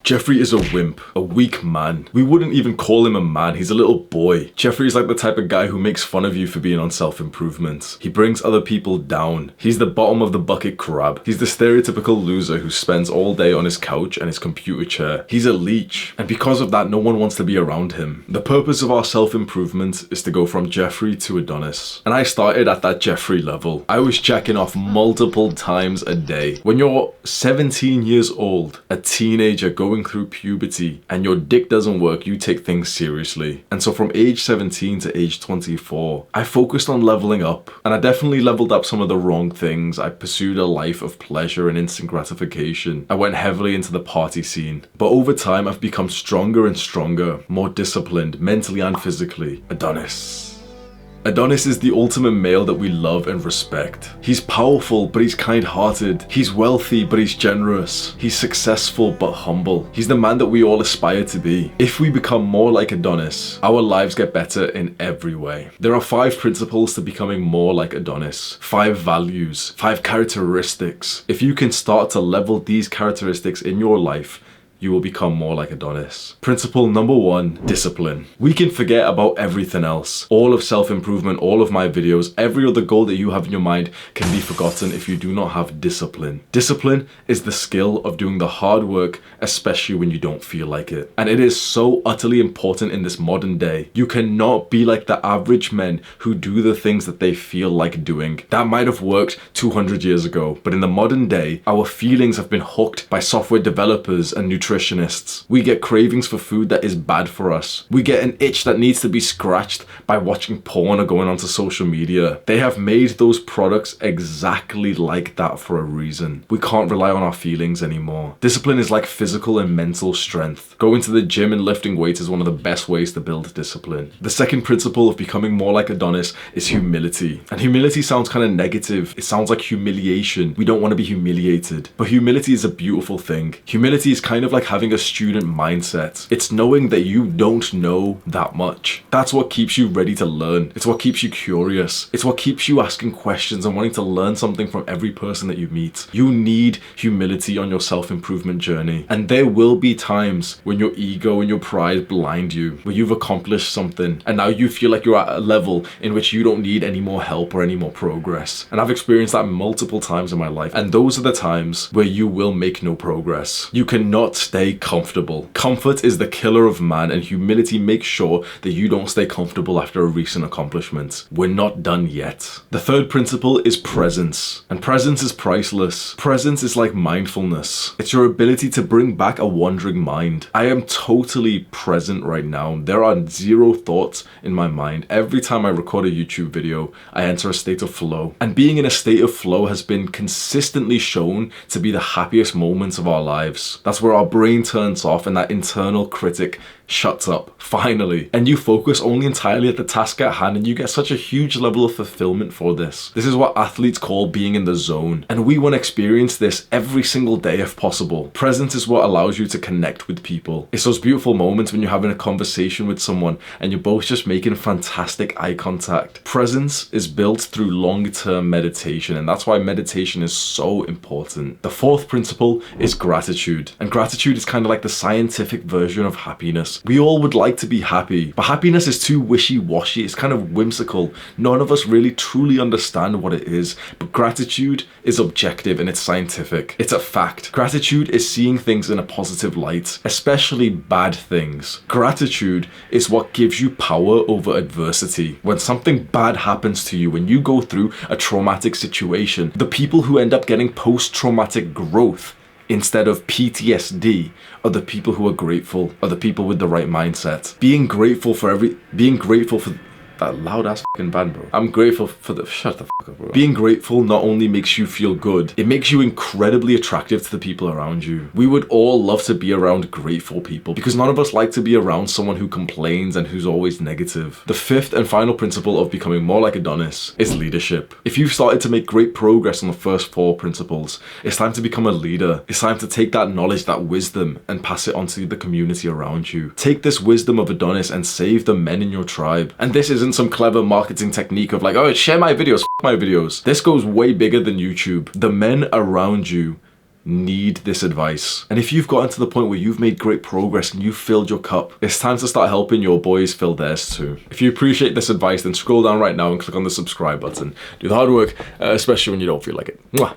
Jeffrey is a wimp, a weak man. We wouldn't even call him a man, he's a little boy. Jeffrey is like the type of guy who makes fun of you for being on self-improvement. He brings other people down. He's the bottom of the bucket crab. He's the stereotypical loser who spends all day on his couch and his computer chair. He's a leech, and because of that, no one wants to be around him. The purpose of our self-improvement is to go from Jeffrey to Adonis. And I started at that Jeffrey level. I was checking off multiple times a day. When you're 17 years old, a teenager going through puberty, and your dick doesn't work, you take things seriously. And so from age 17 to age 24, I focused on leveling up, and I definitely leveled up some of the wrong things. I pursued a life of pleasure and instant gratification. I went heavily into the party scene. But over time, I've become stronger and stronger, more disciplined, mentally and physically. Adonis. Adonis is the ultimate male that we love and respect. He's powerful, but he's kind-hearted. He's wealthy, but he's generous. He's successful, but humble. He's the man that we all aspire to be. If we become more like Adonis, our lives get better in every way. There are 5 principles to becoming more like Adonis. 5 values, 5 characteristics. If you can start to level these characteristics in your life, you will become more like Adonis. Principle number 1, discipline. We can forget about everything else. All of self-improvement, all of my videos, every other goal that you have in your mind can be forgotten if you do not have discipline. Discipline is the skill of doing the hard work, especially when you don't feel like it. And it is so utterly important in this modern day. You cannot be like the average men who do the things that they feel like doing. That might have worked 200 years ago, but in the modern day, our feelings have been hooked by software developers and nutritionists. We get cravings for food that is bad for us. We get an itch that needs to be scratched by watching porn or going onto social media. They have made those products exactly like that for a reason. We can't rely on our feelings anymore. Discipline is like physical and mental strength. Going to the gym and lifting weights is one of the best ways to build discipline. The second principle of becoming more like Adonis is humility. And humility sounds kind of negative. It sounds like humiliation. We don't want to be humiliated. But humility is a beautiful thing. Humility is kind of like having a student mindset. It's knowing that you don't know that much. That's what keeps you ready to learn. It's what keeps you curious. It's what keeps you asking questions and wanting to learn something from every person that you meet. You need humility on your self-improvement journey. And there will be times when your ego and your pride blind you, where you've accomplished something and now you feel like you're at a level in which you don't need any more help or any more progress. And I've experienced that multiple times in my life. And those are the times where you will make no progress. You cannot stay comfortable. Comfort is the killer of man, and humility makes sure that you don't stay comfortable after a recent accomplishment. We're not done yet. The third principle is presence, and presence is priceless. Presence is like mindfulness. It's your ability to bring back a wandering mind. I am totally present right now. There are 0 thoughts in my mind. Every time I record a YouTube video, I enter a state of flow, and being in a state of flow has been consistently shown to be the happiest moments of our lives. That's where our brain turns off and that internal critic shuts up, finally. And you focus only entirely at the task at hand, and you get such a huge level of fulfillment for this. This is what athletes call being in the zone. And we want to experience this every single day if possible. Presence is what allows you to connect with people. It's those beautiful moments when you're having a conversation with someone and you're both just making fantastic eye contact. Presence is built through long-term meditation, and that's why meditation is so important. The fourth principle is gratitude. And gratitude is kind of like the scientific version of happiness. We all would like to be happy, but happiness is too wishy-washy. It's kind of whimsical. None of us really truly understand what it is, but gratitude is objective and it's scientific. It's a fact. Gratitude is seeing things in a positive light, especially bad things. Gratitude is what gives you power over adversity. When something bad happens to you, when you go through a traumatic situation, the people who end up getting post-traumatic growth instead of PTSD are the people who are grateful, are the people with the right mindset. Being grateful for that loud ass fucking band, bro. I'm grateful for the, shut the fuck up, bro. Being grateful not only makes you feel good, it makes you incredibly attractive to the people around you. We would all love to be around grateful people because none of us like to be around someone who complains and who's always negative. The fifth and final principle of becoming more like Adonis is leadership. If you've started to make great progress on the first 4 principles, it's time to become a leader. It's time to take that knowledge, that wisdom, and pass it on to the community around you. Take this wisdom of Adonis and save the men in your tribe. And this isn't some clever marketing technique of like, oh, share my videos, f my videos. This goes way bigger than YouTube. The men around you need this advice. And if you've gotten to the point where you've made great progress and you've filled your cup, it's time to start helping your boys fill theirs too. If you appreciate this advice, then scroll down right now and click on the subscribe button. Do the hard work, especially when you don't feel like it. Mwah.